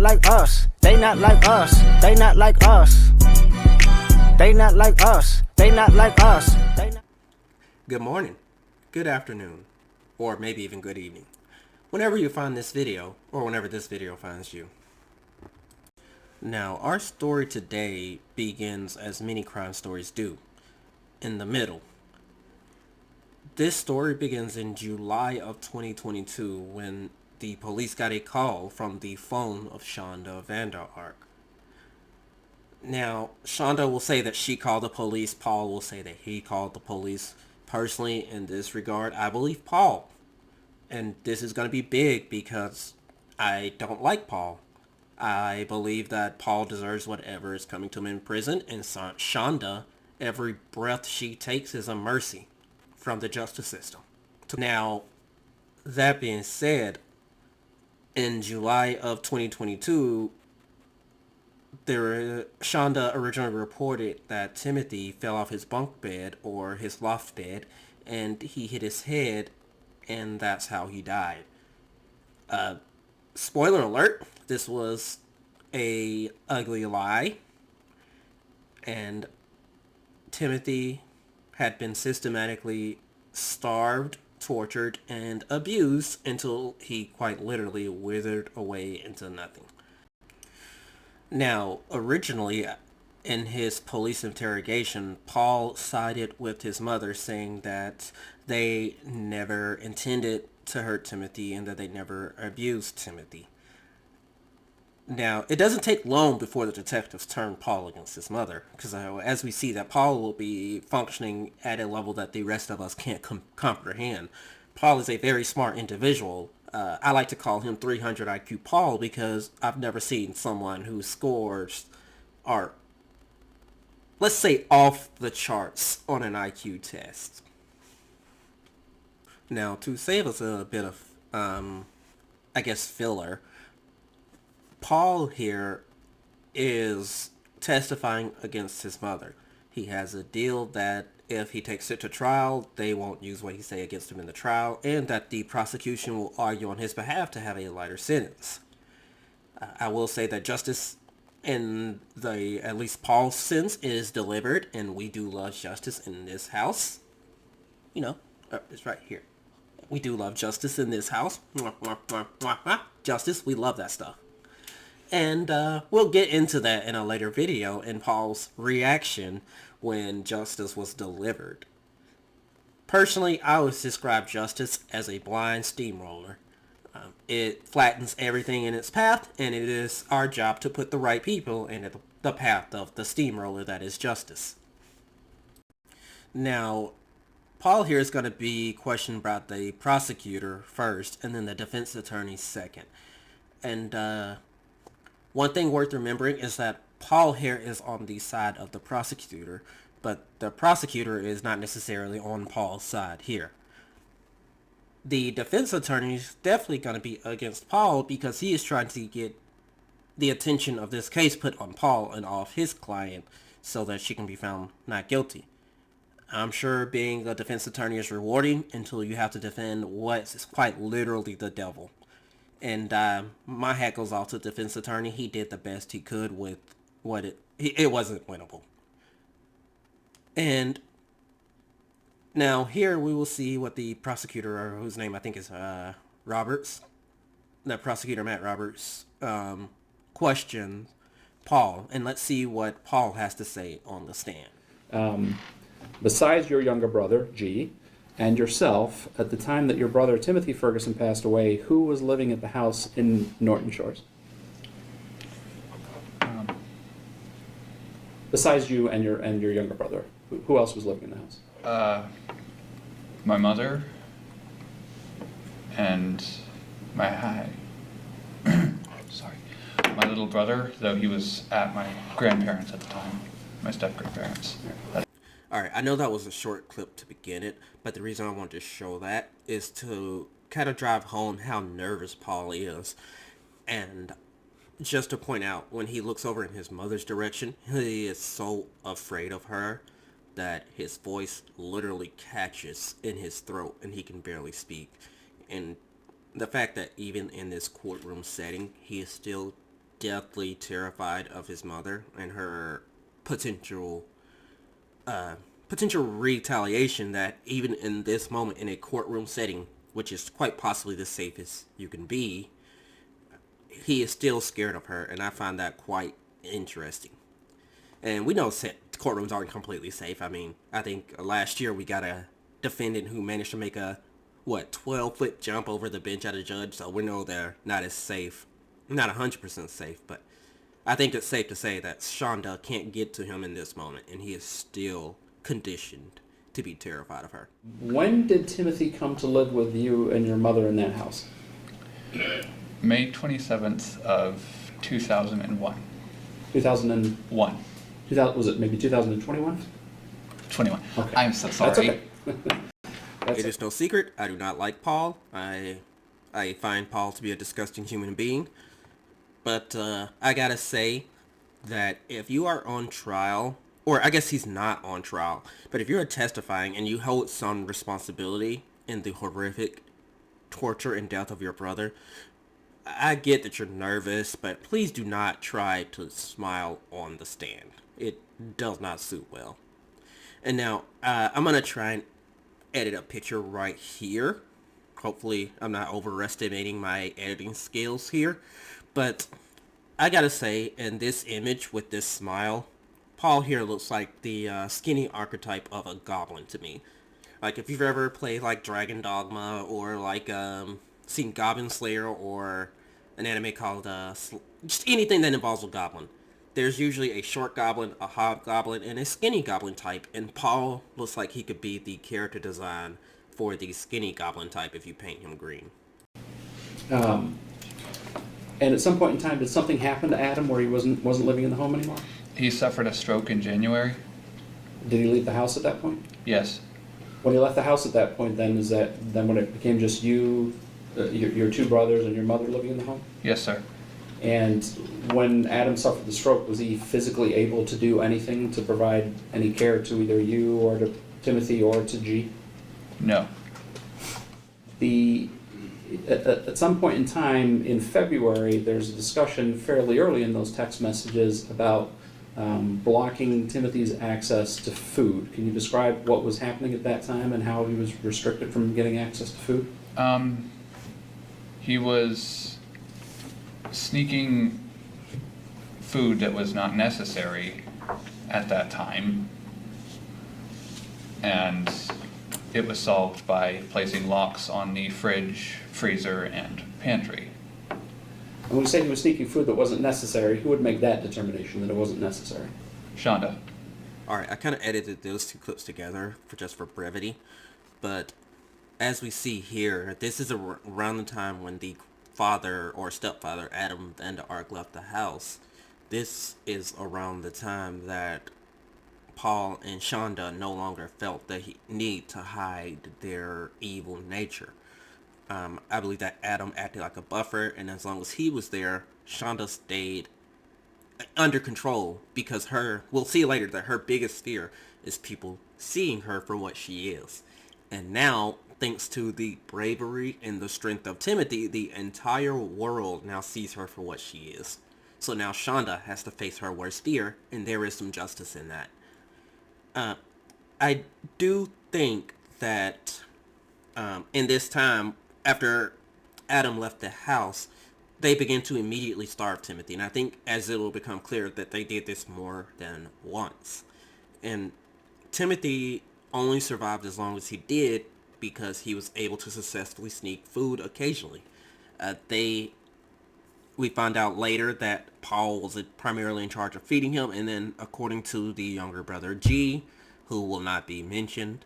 like us. They not like us. They not like us. They not like us. They not like us. They not. Good morning, good afternoon, or maybe even good evening, whenever you find this video, or whenever this video finds you. Now, our story today begins as many crime stories do, in the middle. This story begins in July of 2022 when the police got a call from the phone of Shonda Vander Ark. Now, Shonda will say that she called the police. Paul will say that he called the police. Personally, in this regard, I believe Paul. And this is going to be big because I don't like Paul. I believe that Paul deserves whatever is coming to him in prison, and Shonda, every breath she takes is a mercy from the justice system. Now, that being said, in July of 2022, Shonda originally reported that Timothy fell off his bunk bed or his loft bed, and he hit his head, and that's how he died. Spoiler alert, this was a ugly lie, and Timothy had been systematically starved, tortured, and abused until he quite literally withered away into nothing. Now, originally, in his police interrogation, Paul sided with his mother, saying that they never intended to hurt Timothy and that they never abused Timothy. Now, it doesn't take long before the detectives turn Paul against his mother, because as we see that Paul will be functioning at a level that the rest of us can't comprehend. Paul is a very smart individual. I like to call him 300 IQ Paul because I've never seen someone who scores are, let's say, off the charts on an IQ test. Now, to save us a bit of, filler, Paul here is testifying against his mother. He has a deal that if he takes it to trial, they won't use what he say against him in the trial, and that the prosecution will argue on his behalf to have a lighter sentence. I will say that justice in at least Paul's sense is delivered, and we do love justice in this house. You know, it's right here. We do love justice in this house. Justice, we love that stuff. And we'll get into that in a later video in Paul's reaction when justice was delivered. Personally, I would describe justice as a blind steamroller. It flattens everything in its path, and it is our job to put the right people in the path of the steamroller that is justice. Now, Paul here is going to be questioned about the prosecutor first, and then the defense attorney second. And one thing worth remembering is that Paul here is on the side of the prosecutor, but the prosecutor is not necessarily on Paul's side here. The defense attorney is definitely going to be against Paul because he is trying to get the attention of this case put on Paul and off his client so that she can be found not guilty. I'm sure being a defense attorney is rewarding until you have to defend what is quite literally the devil. And my hat goes off to the defense attorney. He did the best he could with what it wasn't winnable. And now here we will see what the prosecutor, whose name I think is Roberts, the prosecutor Matt Roberts, questions Paul. And let's see what Paul has to say on the stand. Besides your younger brother, G, and yourself, at the time that your brother Timothy Fergurson passed away, who was living at the house in Norton Shores? Besides you and your younger brother, who else was living in the house? My mother and my my little brother, though he was at my grandparents at the time, my step-grandparents. Alright, I know that was a short clip to begin it, but the reason I wanted to show that is to kind of drive home how nervous Paul is. And just to point out, when he looks over in his mother's direction, he is so afraid of her that his voice literally catches in his throat and he can barely speak. And the fact that even in this courtroom setting, he is still deathly terrified of his mother and her potential potential retaliation that even in this moment in a courtroom setting, which is quite possibly the safest you can be, he is still scared of her, and I find that quite interesting. And we know courtrooms aren't completely safe. I mean, I think last year we got a defendant who managed to make a, 12-foot jump over the bench at a judge, so we know they're not as safe. Not 100% safe, but I think it's safe to say that Shonda can't get to him in this moment, and he is still conditioned to be terrified of her. When did Timothy come to live with you and your mother in that house? May 27th of 2001. 2001. Was it maybe 2021? 21. Okay. I'm so sorry. That's okay. It is no secret, I do not like Paul. I find Paul to be a disgusting human being. But I gotta say that if you are on trial, or I guess he's not on trial, but if you're testifying and you hold some responsibility in the horrific torture and death of your brother, I get that you're nervous, but please do not try to smile on the stand. It does not suit well. And now, I'm going to try and edit a picture right here. Hopefully, I'm not overestimating my editing skills here. But I gotta say, in this image with this smile, Paul here looks like the skinny archetype of a goblin to me. Like, if you've ever played, like, Dragon Dogma, or, like, seen Goblin Slayer, or an anime called, just anything that involves a goblin. There's usually a short goblin, a hobgoblin, and a skinny goblin type, and Paul looks like he could be the character design for the skinny goblin type if you paint him green. And at some point in time, did something happen to Adam where he wasn't living in the home anymore? He suffered a stroke in January. Did he leave the house at that point? Yes. When he left the house at that point, then is that then when it became just you, your two brothers, and your mother living in the home? Yes, sir. And when Adam suffered the stroke, was he physically able to do anything to provide any care to either you or to Timothy or to G? No. At some point in time in February, there's a discussion fairly early in those text messages about blocking Timothy's access to food. Can you describe what was happening at that time and how he was restricted from getting access to food? He was sneaking food that was not necessary at that time, and it was solved by placing locks on the fridge, freezer, and pantry. And when you say he was sneaking food that wasn't necessary, who would make that determination that it wasn't necessary? Shonda. Alright, I kind of edited those two clips together for brevity, but as we see here, this is around the time when the father or stepfather, Adam Van der Ark, left the house. This is around the time that Paul and Shonda no longer felt the need to hide their evil nature. I believe that Adam acted like a buffer, and as long as he was there, Shonda stayed under control, because we'll see later that her biggest fear is people seeing her for what she is. And now, thanks to the bravery and the strength of Timothy, the entire world now sees her for what she is. So now Shonda has to face her worst fear, and there is some justice in that. I do think that in this time, after Adam left the house, they began to immediately starve Timothy. And I think as it will become clear that they did this more than once. And Timothy only survived as long as he did because he was able to successfully sneak food occasionally. We found out later that Paul was primarily in charge of feeding him, and then according to the younger brother G, who will not be mentioned,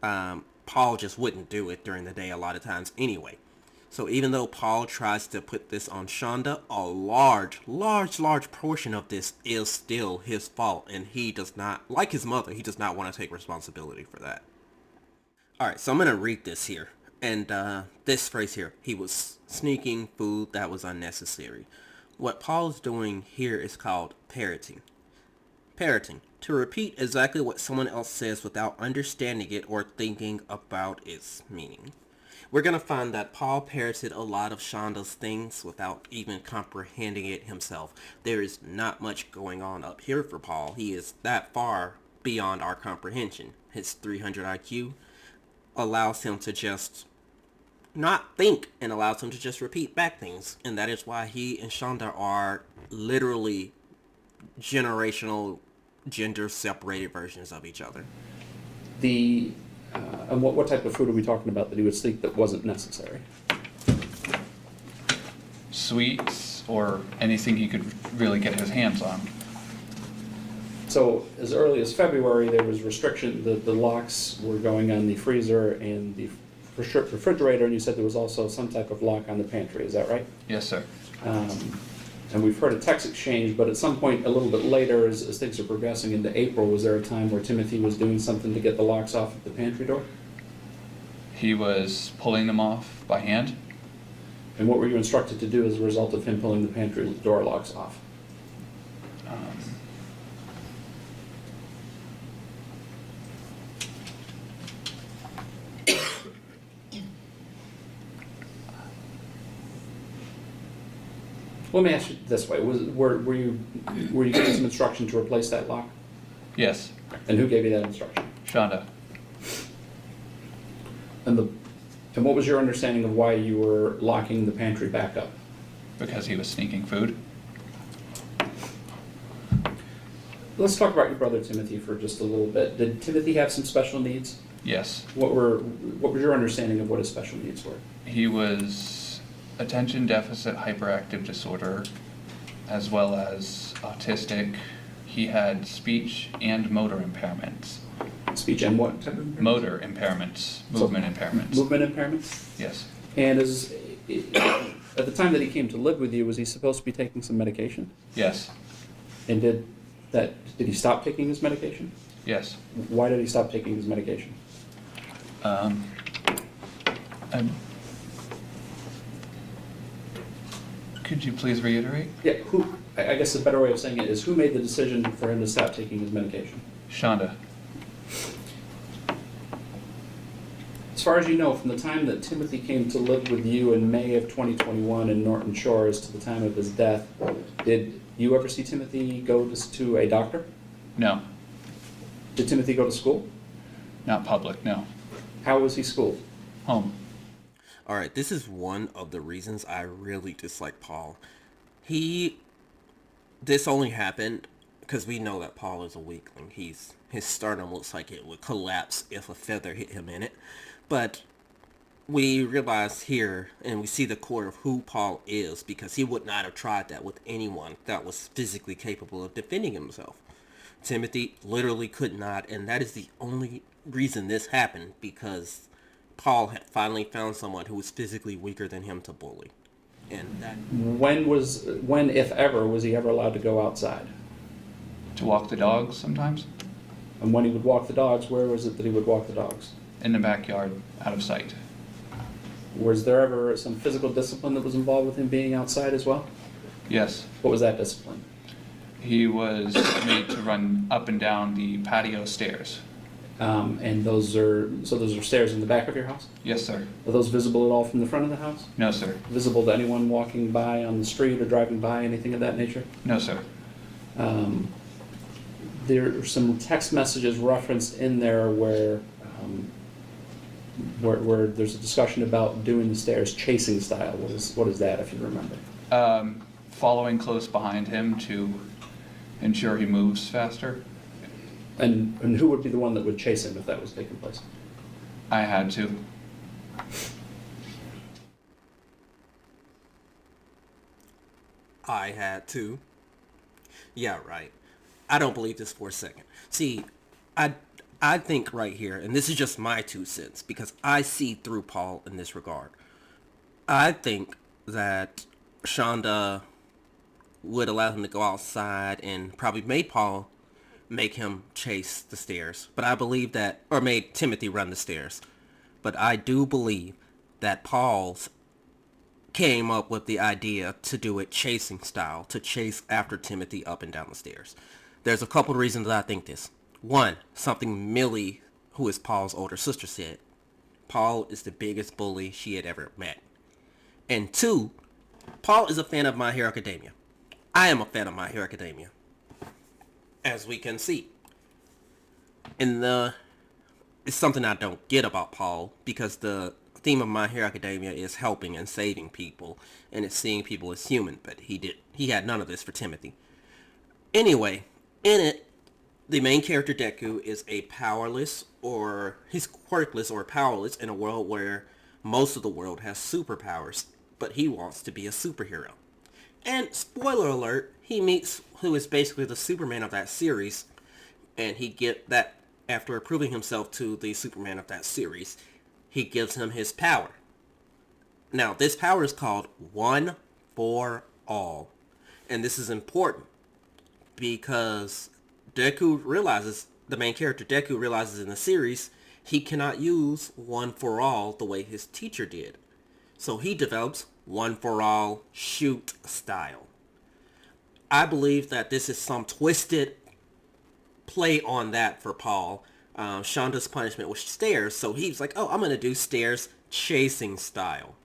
Paul just wouldn't do it during the day a lot of times anyway. So even though Paul tries to put this on Shonda, a large portion of this is still his fault, and he does not, like his mother, he does not want to take responsibility for that. Alright, so I'm going to read this here. And this phrase here, he was sneaking food that was unnecessary. What Paul is doing here is called parroting. Parroting, to repeat exactly what someone else says without understanding it or thinking about its meaning. We're going to find that Paul parroted a lot of Shonda's things without even comprehending it himself. There is not much going on up here for Paul. He is that far beyond our comprehension. His 300 IQ allows him to just not think and allows him to just repeat back things. And that is why he and Shonda are literally generational, gender-separated versions of each other. And what type of food are we talking about that he would sneak that wasn't necessary? Sweets or anything he could really get his hands on. So as early as February, there was restriction. The locks were going on the freezer and the refrigerator, and you said there was also some type of lock on the pantry. Is that right? Yes, sir. And we've heard a text exchange, but at some point a little bit later, as things are progressing into April, was there a time where Timothy was doing something to get the locks off of the pantry door? He was pulling them off by hand. And what were you instructed to do as a result of him pulling the pantry door locks off? Let me ask you this way: were you given some instruction to replace that lock? Yes, And who gave you that instruction? Shonda. And what was your understanding of why you were locking the pantry back up? Because he was sneaking food. Let's talk about your brother Timothy for just a little bit. Did Timothy have some special needs? Yes. What was your understanding of what his special needs were? He was attention deficit hyperactive disorder, as well as autistic. He had speech and motor impairments. Speech and what type of impairments? Motor impairments, movement impairments. Movement impairments? Yes. And at the time that he came to live with you, was he supposed to be taking some medication? Yes. And did he stop taking his medication? Yes. Why did he stop taking his medication? Could you please reiterate? Yeah, I guess the better way of saying it is, who made the decision for him to stop taking his medication? Shonda. As far as you know, from the time that Timothy came to live with you in May of 2021 in Norton Shores to the time of his death, did you ever see Timothy go to a doctor? No. Did Timothy go to school? Not public, no. How was he schooled? Home. All right, this is one of the reasons I really dislike Paul. This only happened because we know that Paul is a weakling. His sternum looks like it would collapse if a feather hit him in it. But we realize here, and we see the core of who Paul is, because he would not have tried that with anyone that was physically capable of defending himself. Timothy literally could not, and that is the only reason this happened, because Paul had finally found someone who was physically weaker than him to bully. And that... When, if ever, was he ever allowed to go outside? To walk the dogs sometimes. And when he would walk the dogs, where was it that he would walk the dogs? In the backyard, out of sight. Was there ever some physical discipline that was involved with him being outside as well? Yes. What was that discipline? He was made to run up and down the patio stairs. And those are stairs in the back of your house? Yes, sir. Are those visible at all from the front of the house? No, sir. Visible to anyone walking by on the street or driving by, anything of that nature? No, sir. There are some text messages referenced in there where there's a discussion about doing the stairs chasing style. What is that, if you remember? Following close behind him to ensure he moves faster. And who would be the one that would chase him if that was taking place? I had to. I had to. Yeah, right. I don't believe this for a second. See, I think right here, and this is just my 2 cents, because I see through Paul in this regard. I think that Shonda would allow him to go outside and probably made Paul make him chase the stairs. But I believe that, or made Timothy run the stairs. But I do believe that Paul's came up with the idea to do it chasing style, to chase after Timothy up and down the stairs. There's a couple of reasons that I think this. One, something Millie, who is Paul's older sister, said. Paul is the biggest bully she had ever met. And 2, Paul is a fan of My Hero Academia. I am a fan of My Hero Academia, as we can see. And it's something I don't get about Paul, because the theme of My Hero Academia is helping and saving people, and it's seeing people as human, but he had none of this for Timothy. Anyway, in it, the main character Deku is a powerless, or he's quirkless or powerless in a world where most of the world has superpowers, but he wants to be a superhero. And spoiler alert, he meets who is basically the Superman of that series, and he get that after proving himself to the Superman of that series, he gives him his power. Now, this power is called One for All, and this is important because the main character Deku realizes in the series, he cannot use One for All the way his teacher did. So he develops One for All shoot style. I believe that this is some twisted play on that for Paul. Shonda's punishment was stairs, so he's like, oh, I'm going to do stairs chasing style.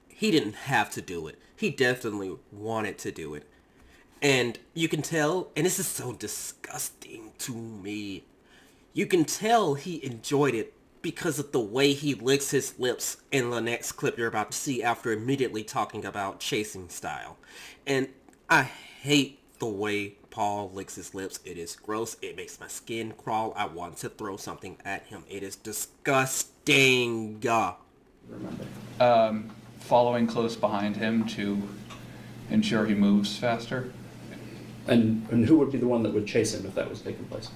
He didn't have to do it. He definitely wanted to do it. And you can tell, and this is so disgusting to me, you can tell he enjoyed it because of the way he licks his lips in the next clip you're about to see after immediately talking about chasing style. And I hate the way Paul licks his lips. It is gross. It makes my skin crawl. I want to throw something at him. It is disgusting. Following close behind him to ensure he moves faster. And who would be the one that would chase him if that was taking place?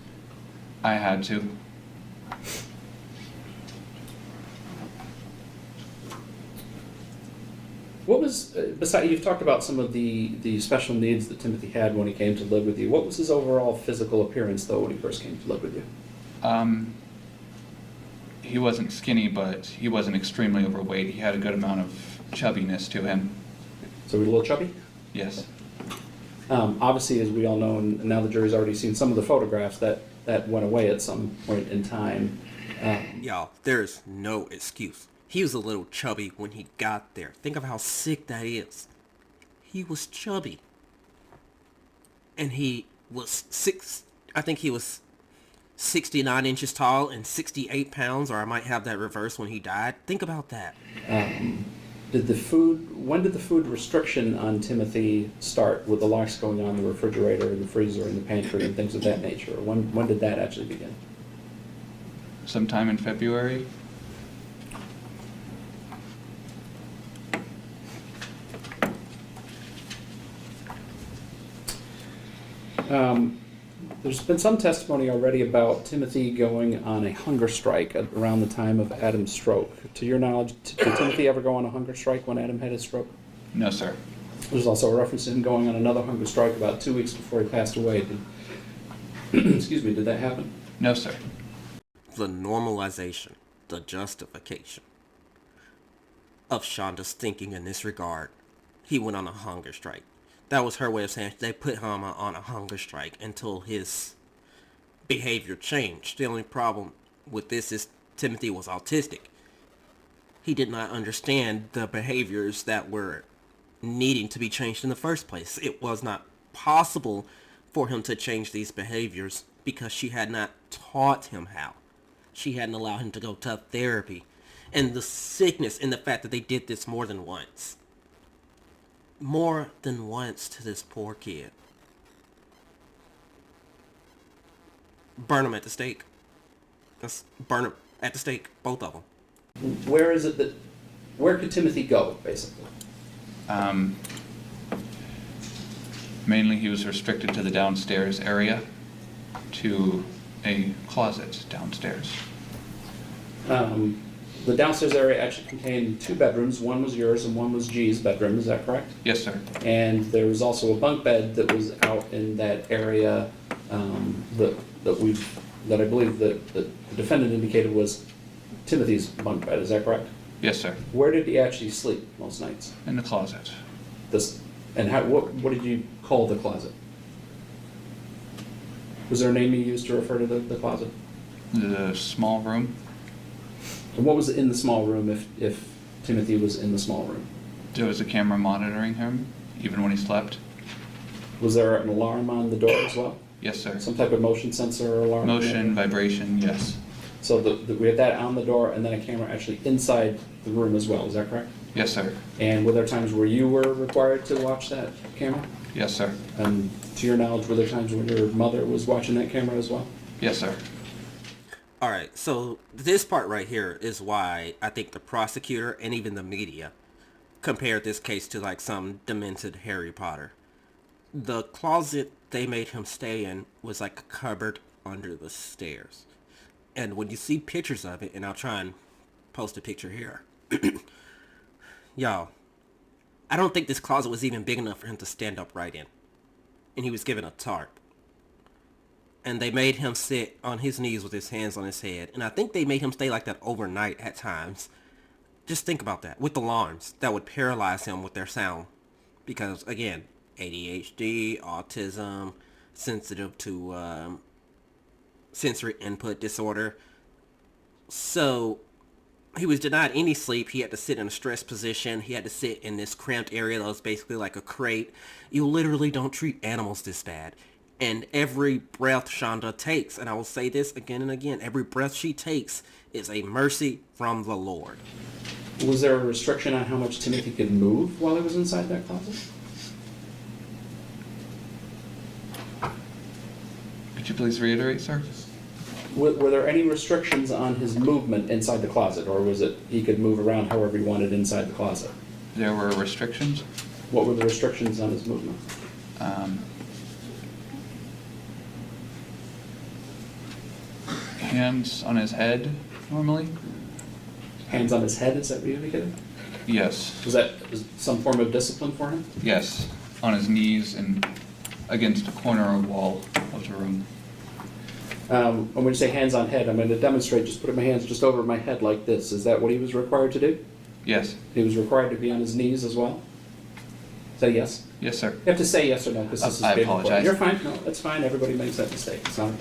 I had to. What was, besides, you've talked about some of the special needs that Timothy had when he came to live with you. What was his overall physical appearance, though, when he first came to live with you? He wasn't skinny, but he wasn't extremely overweight. He had a good amount of chubbiness to him. So he was a little chubby? Yes. Obviously, as we all know, and now the jury's already seen some of the photographs, that went away at some point in time. Y'all, there's no excuse. He was a little chubby when he got there. Think of how sick that is. He was chubby. And he was I think he was 69 inches tall and 68 pounds, or I might have that reversed when he died. Think about that. When did the food restriction on Timothy start, with the locks going on the refrigerator and the freezer and the pantry and things of that nature? When did that actually begin? Sometime in February. There's been some testimony already about Timothy going on a hunger strike around the time of Adam's stroke. To your knowledge, did Timothy ever go on a hunger strike when Adam had his stroke? No, sir. There's also a reference to him going on another hunger strike about 2 weeks before he passed away. Excuse me, did that happen? No, sir. The normalization, the justification of Shonda's thinking in this regard. He went on a hunger strike. That was her way of saying they put him on a hunger strike until his behavior changed. The only problem with this is Timothy was autistic. He did not understand the behaviors that were needing to be changed in the first place. It was not possible for him to change these behaviors because she had not taught him how. She hadn't allowed him to go to therapy. And the sickness in the fact that they did this more than once. More than once to this poor kid. Burn him at the stake. Let's burn him at the stake, both of them. Where could Timothy go, basically? Mainly he was restricted to the downstairs area, to a closet downstairs. The downstairs area actually contained 2 bedrooms. One was yours and one was G's bedroom, is that correct? Yes, sir. And there was also a bunk bed that was out in that area that I believe that the defendant indicated was Timothy's bunk bed, is that correct? Yes, sir. Where did he actually sleep most nights? In the closet. What did you call the closet? Was there a name you used to refer to the closet? The small room. And what was in the small room if Timothy was in the small room? There was a camera monitoring him, even when he slept. Was there an alarm on the door as well? Yes, sir. Some type of motion sensor or alarm? Motion, vibration, yes. So we had that on the door and then a camera actually inside the room as well, is that correct? Yes, sir. And were there times where you were required to watch that camera? Yes, sir. And to your knowledge, were there times when your mother was watching that camera as well? Yes, sir. All right, so this part right here is why I think the prosecutor and even the media compared this case to like some demented Harry Potter. The closet they made him stay in was like a cupboard under the stairs. And when you see pictures of it, and I'll try and post a picture here. Y'all, I don't think this closet was even big enough for him to stand upright in. And he was given a tarp. And they made him sit on his knees with his hands on his head. And I think they made him stay like that overnight at times. Just think about that. With alarms that would paralyze him with their sound. Because, again, ADHD, autism, sensitive to sensory input disorder. So he was denied any sleep. He had to sit in a stressed position. He had to sit in this cramped area that was basically like a crate. You literally don't treat animals this bad. And every breath Shonda takes, and I will say this again and again, every breath she takes is a mercy from the Lord. Was there a restriction on how much Timothy could move while he was inside that closet? Could you please reiterate, sir? Were there any restrictions on his movement inside the closet, or was it he could move around however he wanted inside the closet? There were restrictions. What were the restrictions on his movement? Hands on his head, normally? Hands on his head, is that what you indicated? Yes. Was that some form of discipline for him? Yes. On his knees and against a corner or wall of the room. And when you say hands on head, I'm going to demonstrate just putting my hands just over my head like this. Is that what he was required to do? Yes. He was required to be on his knees as well? Say yes? Yes, sir. You have to say yes or no, because this is I big. apologize. You're fine. No, that's fine. Everybody makes that mistake. It's not a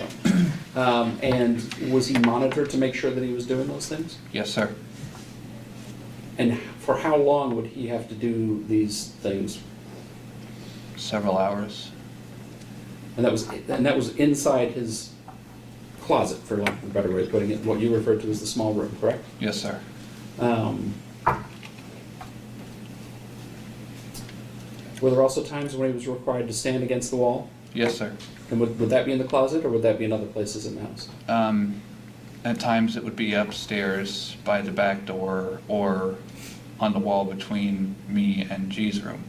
problem. And was he monitored to make sure that he was doing those things? Yes, sir. And for how long would he have to do these things? Several hours. And that was inside his closet, for lack of a better way of putting it, what you referred to as the small room, correct? Yes, sir. Were there also times when he was required to stand against the wall? Yes, sir. And would that be in the closet, or would that be in other places in the house? At times it would be upstairs by the back door or on the wall between me and G's room.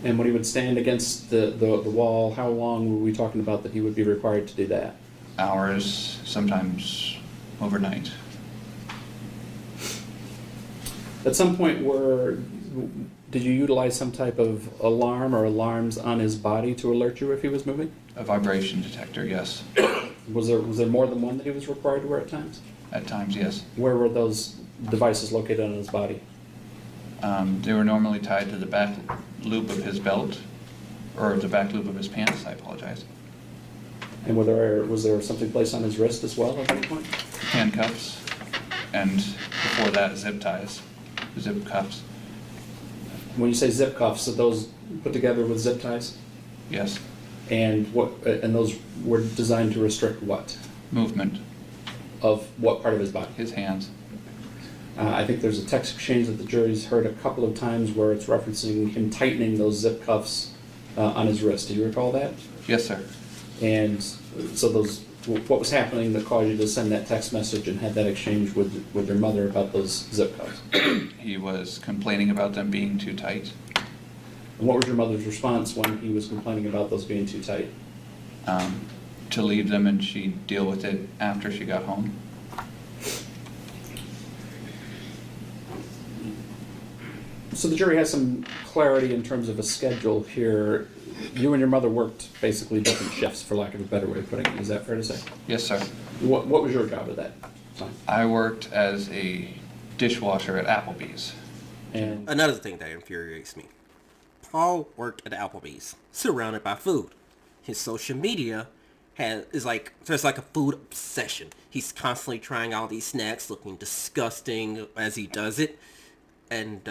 And when he would stand against the wall, how long were we talking about that he would be required to do that? Hours, sometimes overnight. At some point, did you utilize some type of alarm or alarms on his body to alert you if he was moving? A vibration detector, yes. Was there more than one that he was required to wear at times? At times, yes. Where were those devices located on his body? They were normally tied to the back loop of his belt, or the back loop of his pants, I apologize. And was there something placed on his wrist as well at any point? Handcuffs, and before that, zip ties, zip cuffs, When you say zip cuffs, are those put together with zip ties? yes. And those were designed to restrict what? Movement, Of what part of his body? his hands. I think there's a text exchange that the jury's heard a couple of times where it's referencing him tightening those zip cuffs on his wrist. Do you recall that? Yes, sir. And so what was happening that caused you to send that text message and had that exchange with your mother about those zip cuffs? He was complaining about them being too tight. And what was your mother's response when he was complaining about those being too tight? To leave them and she'd deal with it after she got home. So the jury has some clarity in terms of a schedule here. You and your mother worked basically different shifts, for lack of a better way of putting it. Is that fair to say? Yes, sir. What was your job at that time? I worked as a dishwasher at Applebee's. And Another thing that infuriates me. Paul worked at Applebee's, surrounded by food. His social media there's like a food obsession. He's constantly trying all these snacks, looking disgusting as he does it, and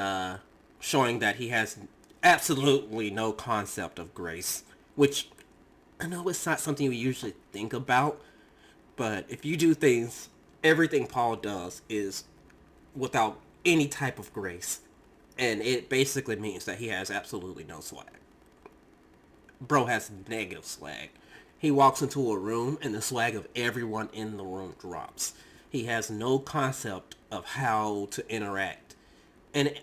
showing that he has absolutely no concept of grace, which I know it's not something we usually think about, but if you do things, everything Paul does is without any type of grace, and it basically means that he has absolutely no swag. Bro has negative swag. He walks into a room and the swag of everyone in the room drops. He has no concept of how to interact. And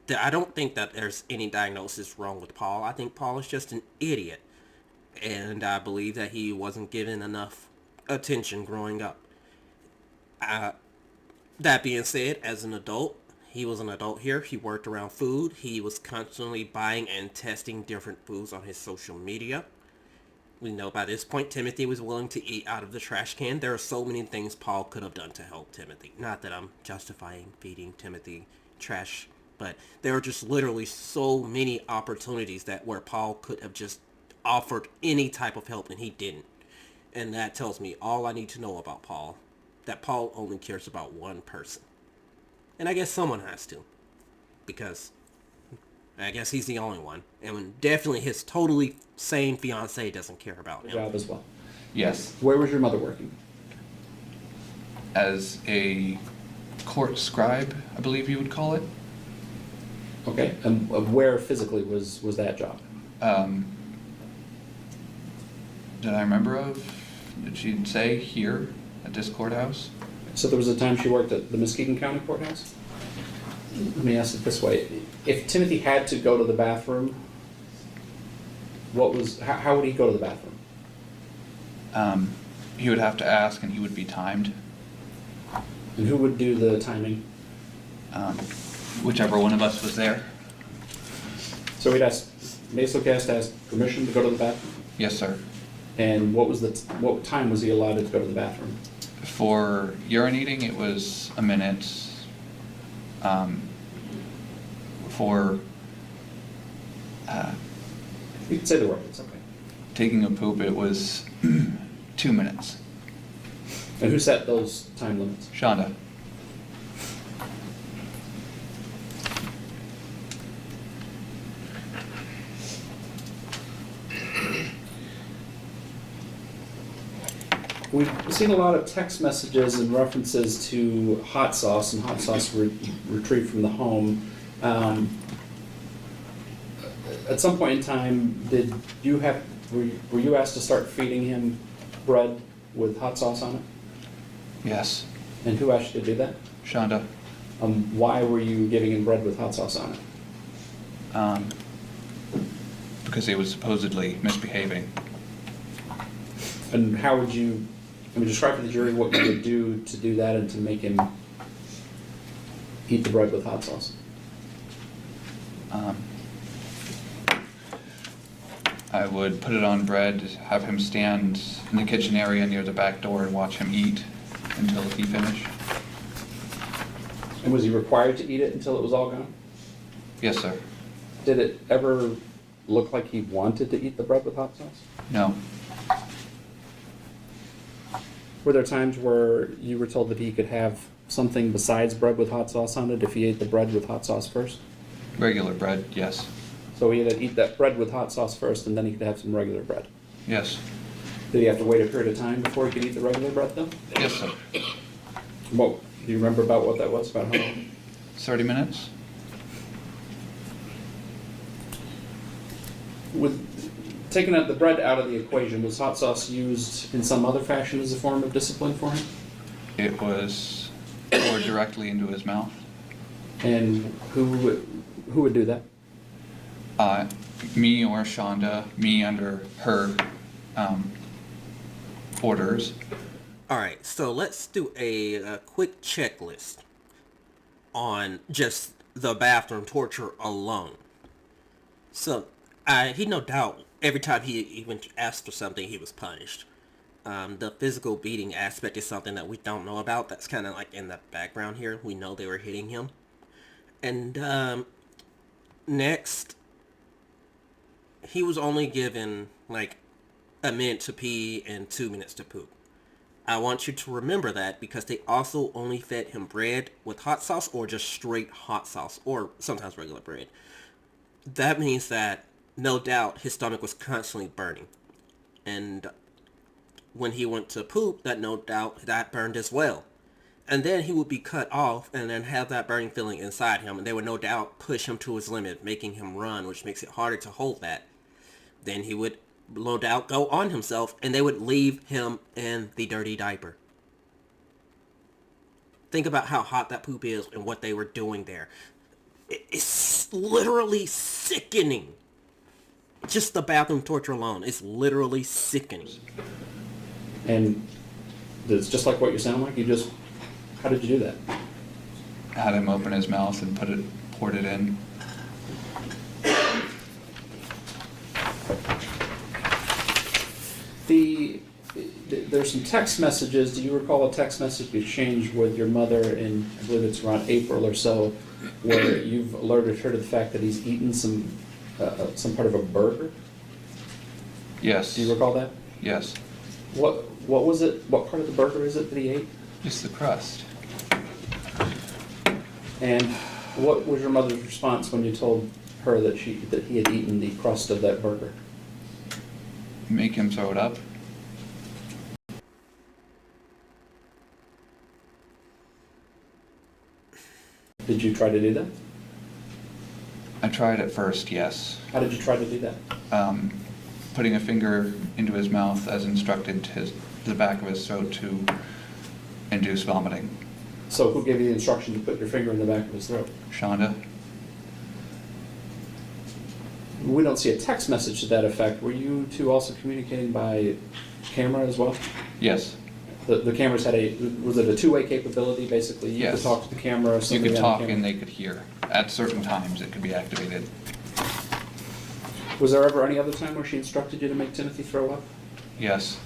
I don't think that there's any diagnosis wrong with Paul. I think Paul is just an idiot. And I believe that he wasn't given enough attention growing up. That being said, as an adult, he was an adult here. He worked around food. He was constantly buying and testing different foods on his social media. We know by this point Timothy was willing to eat out of the trash can. There are so many things Paul could have done to help Timothy. Not that I'm justifying feeding Timothy trash, but there are just literally so many opportunities that where Paul could have just offered any type of help and he didn't. And that tells me all I need to know about Paul. That Paul only cares about one person. And I guess someone has to. Because I guess he's the only one. And definitely his totally sane fiancée doesn't care about him. Job as well. Yes. Where was your mother working? As a court scribe, I believe you would call it. Okay, and where physically was that job? Did I remember of? Did she say here at this courthouse? So there was a time she worked at the Muskegon County Courthouse? Let me ask it this way. If Timothy had to go to the bathroom, how would he go to the bathroom? He would have to ask and he would be timed. And who would do the timing? Whichever one of us was there. So he'd ask, basically has to ask permission to go to the bathroom? Yes, sir. And what time was he allowed to go to the bathroom? For urinating, it was a minute. For You can say the word, it's okay. taking a poop, it was 2 minutes. And who set those time limits? Shonda. We've seen a lot of text messages and references to hot sauce and hot sauce retrieved from the home. At some point in time, were you asked to start feeding him bread with hot sauce on it? Yes. And who asked you to do that? Shonda. Why were you giving him bread with hot sauce on it? Because he was supposedly misbehaving. And how would you, describe to the jury what you would do to do that and to make him eat the bread with hot sauce? I would put it on bread, have him stand in the kitchen area near the back door and watch him eat until he finished. And was he required to eat it until it was all gone? Yes, sir. Did it ever look like he wanted to eat the bread with hot sauce? No. Were there times where you were told that he could have something besides bread with hot sauce on it if he ate the bread with hot sauce first? Regular bread, yes. So he had to eat that bread with hot sauce first and then he could have some regular bread? Yes. Did he have to wait a period of time before he could eat the regular bread though? Yes, sir. What, do you remember about what that was, about how long? 30 minutes? With taking the bread out of the equation, was hot sauce used in some other fashion as a form of discipline for him? It was poured directly into his mouth. And who would do that? Me or Shonda, me under her orders. Alright, so let's do a quick checklist on just the bathroom torture alone. So, he no doubt, every time he even asked for something, he was punished. The physical beating aspect is something that we don't know about. That's kind of like in the background here. We know they were hitting him. And next, he was only given like a minute to pee and 2 minutes to poop. I want you to remember that because they also only fed him bread with hot sauce or just straight hot sauce or sometimes regular bread. That means that no doubt his stomach was constantly burning. And when he went to poop, that no doubt that burned as well. And then he would be cut off and then have that burning feeling inside him. And they would no doubt push him to his limit, making him run, which makes it harder to hold that. Then he would no doubt go on himself and they would leave him in the dirty diaper. Think about how hot that poop is and what they were doing there. It's literally sickening. Just the bathroom torture alone is literally sickening. And it's just like what you sound like? How did you do that? Had him open his mouth and poured it in. There's some text messages. Do you recall a text message you exchanged with your mother in, I believe it's around April or so, where you've alerted her to the fact that he's eaten some part of a burger? Yes. Do you recall that? Yes. What was it? What part of the burger is it that he ate? Just the crust. And what was your mother's response when you told her that he had eaten the crust of that burger? Make him throw it up. Did you try to do that? I tried at first, yes. How did you try to do that? Putting a finger into his mouth as instructed to the back of his throat to induce vomiting. So who gave you the instruction to put your finger in the back of his throat? Shonda? We don't see a text message to that effect. Were you two also communicating by camera as well? Yes. The cameras had was it a two-way capability, basically? You Yes. could talk to the camera or You something. could on the talk camera? and they could hear. At certain times it could be activated. Was there ever any other time where she instructed you to make Timothy throw up? Yes.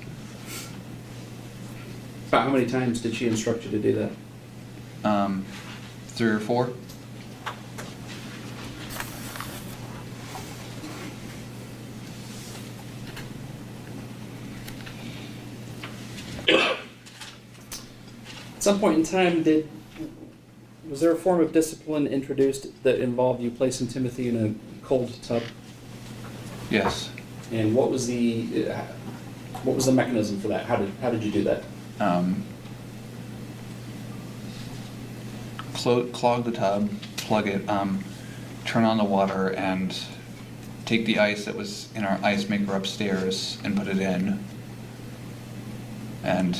About how many times did she instruct you to do that? 3 or 4. At some point in time, was there a form of discipline introduced that involved you placing Timothy in a cold tub? Yes. And what was the mechanism for that? How did you do that? Clog the tub, plug it, turn on the water, and take the ice that was in our ice maker upstairs and put it in, and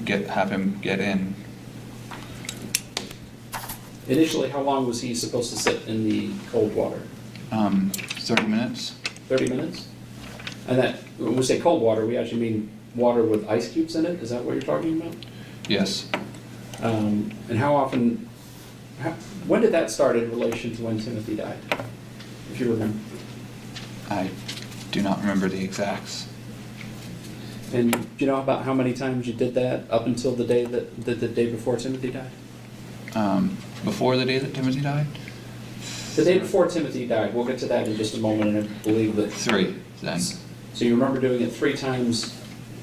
have him get in. Initially, how long was he supposed to sit in the cold water? 30 minutes. 30 minutes? And that, when we say cold water, we actually mean water with ice cubes in it? Is that what you're talking about? Yes. And how often, when did that start in relation to when Timothy died, if you remember? I do not remember the exacts. And do you know about how many times you did that up until the day the day before Timothy died? Before the day that Timothy died? The day before Timothy died, we'll get to that in just a moment, and I believe that... 3, then. So you remember doing it 3 times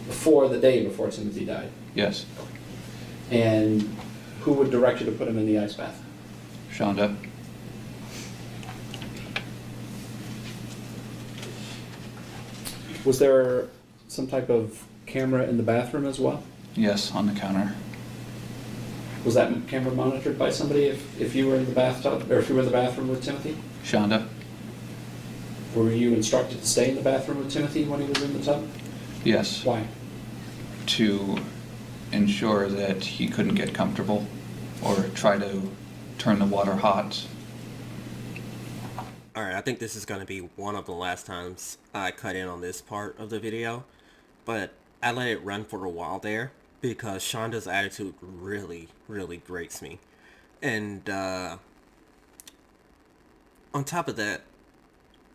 before the day before Timothy died? Yes. And who would direct you to put him in the ice bath? Shonda? Was there some type of camera in the bathroom as well? Yes, on the counter. Was that camera monitored by somebody if you were in the bathtub, or if you were in the bathroom with Timothy? Shonda? Were you instructed to stay in the bathroom with Timothy when he was in the tub? Yes. Why? To ensure that he couldn't get comfortable or try to turn the water hot. Alright, I think this is going to be one of the last times I cut in on this part of the video, but I let it run for a while there because Shonda's attitude really, really grates me. And on top of that,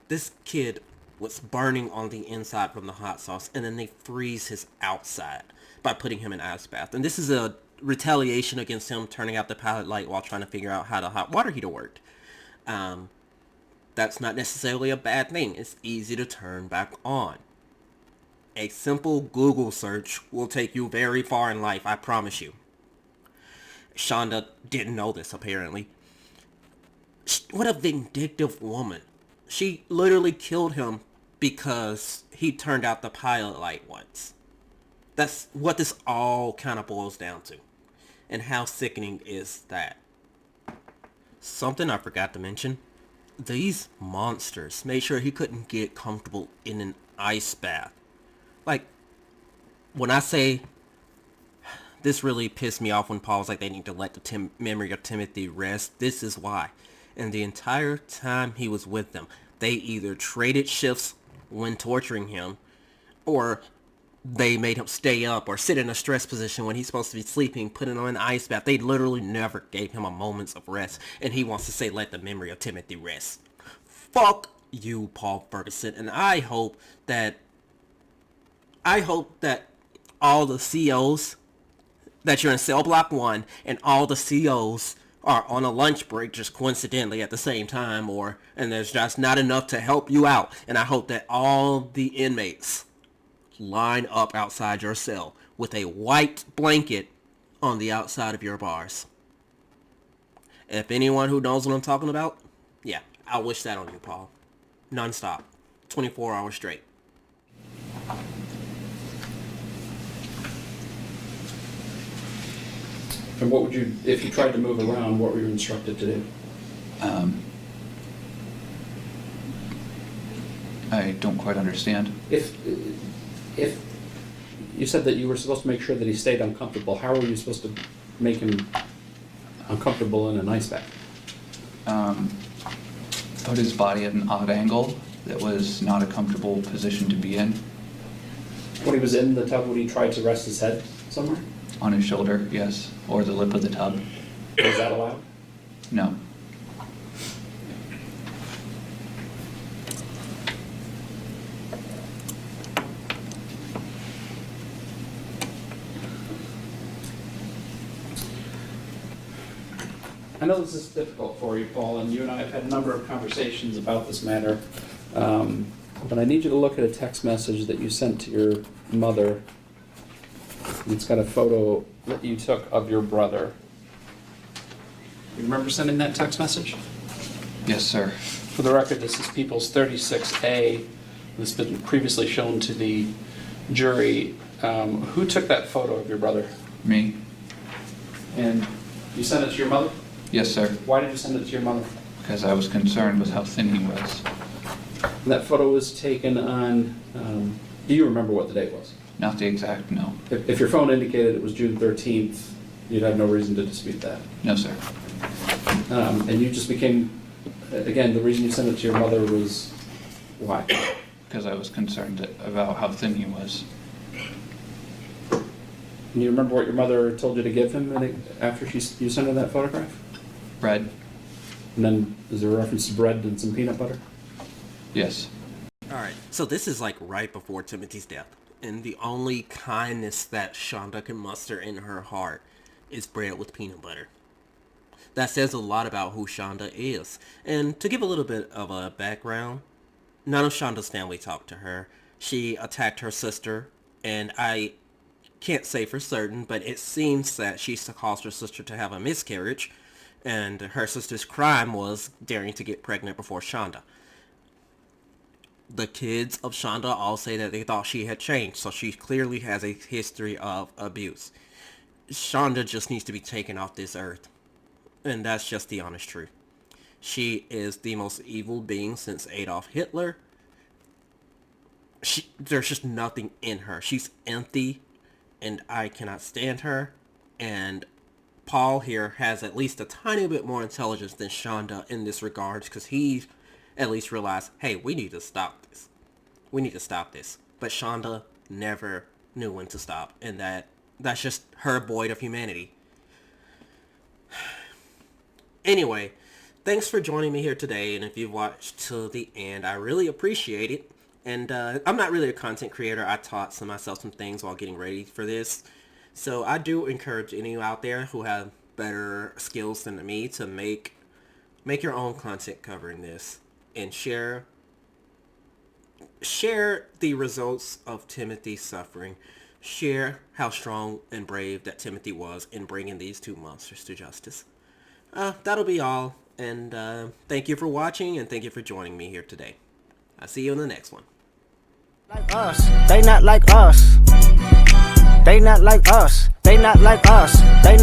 this kid was burning on the inside from the hot sauce, and then they freeze his outside by putting him in ice bath. And this is a retaliation against him turning out the pilot light while trying to figure out how the hot water heater worked. That's not necessarily a bad thing. It's easy to turn back on. A simple Google search will take you very far in life, I promise you. Shonda didn't know this, apparently. What a vindictive woman. She literally killed him because he turned out the pilot light once. That's what this all kind of boils down to. And how sickening is that? Something I forgot to mention. These monsters made sure he couldn't get comfortable in an ice bath. Like, when I say this really pissed me off when Paul was like, they need to let the memory of Timothy rest. This is why. And the entire time he was with them, they either traded shifts when torturing him, or they made him stay up or sit in a stress position when he's supposed to be sleeping, put him on an ice bath. They literally never gave him a moment of rest. And he wants to say, let the memory of Timothy rest. Fuck you, Paul Fergurson. And I hope that all the COs that you're in Cell Block 1 and all the COs are on a lunch break just coincidentally at the same time, and there's just not enough to help you out. And I hope that all the inmates line up outside your cell with a white blanket on the outside of your bars. If anyone who knows what I'm talking about, yeah, I wish that on you, Paul. Non-stop. 24 hours straight. And what would you, if you tried to move around, what were you instructed to do? I don't quite understand. If you said that you were supposed to make sure that he stayed uncomfortable, how were you supposed to make him uncomfortable in an ice bath? Put his body at an odd angle that was not a comfortable position to be in. When he was in the tub, would he try to rest his head somewhere? On his shoulder, yes, or the lip of the tub. Was that allowed? No. I know this is difficult for you, Paul, and you and I have had a number of conversations about this matter. But I need you to look at a text message that you sent to your mother. It's got a photo that you took of your brother. You remember sending that text message? Yes, sir. For the record, this is People's 36A. This has been previously shown to the jury. Who took that photo of your brother? Me? And you sent it to your mother? Yes, sir. Why did you send it to your mother? Because I was concerned with how thin he was. And that photo was taken on, do you remember what the date was? Not the exact, no. If your phone indicated it was June 13th, you'd have no reason to dispute that. No, sir. And you just became, again, the reason you sent it to your mother was why? Because I was concerned about how thin he was. And you remember what your mother told you to give him after you sent her that photograph? Bread? And then is there a reference to bread and some peanut butter? Yes. Alright, so this is like right before Timothy's death. And the only kindness that Shonda can muster in her heart is bread with peanut butter. That says a lot about who Shonda is. And to give a little bit of a background, none of Shonda's family talked to her. She attacked her sister, and I can't say for certain, but it seems that she caused her sister to have a miscarriage, and her sister's crime was daring to get pregnant before Shonda. The kids of Shonda all say that they thought she had changed, so she clearly has a history of abuse. Shonda just needs to be taken off this earth, and that's just the honest truth. She is the most evil being since Adolf Hitler. There's just nothing in her. She's empty, and I cannot stand her. And Paul here has at least a tiny bit more intelligence than Shonda in this regard, because he at least realized, hey, we need to stop this. We need to stop this. But Shonda never knew when to stop, and that's just her void of humanity. Anyway, thanks for joining me here today, and if you've watched till the end, I really appreciate it. And I'm not really a content creator. I taught myself some things while getting ready for this. So I do encourage any of you out there who have better skills than me to make your own content covering this and share share the results of Timothy's suffering. Share how strong and brave that Timothy was in bringing these two monsters to justice. That'll be all. And thank you for watching, and thank you for joining me here today. I'll see you in the next one. Like us, they not like us. They not like us. They not like us. They not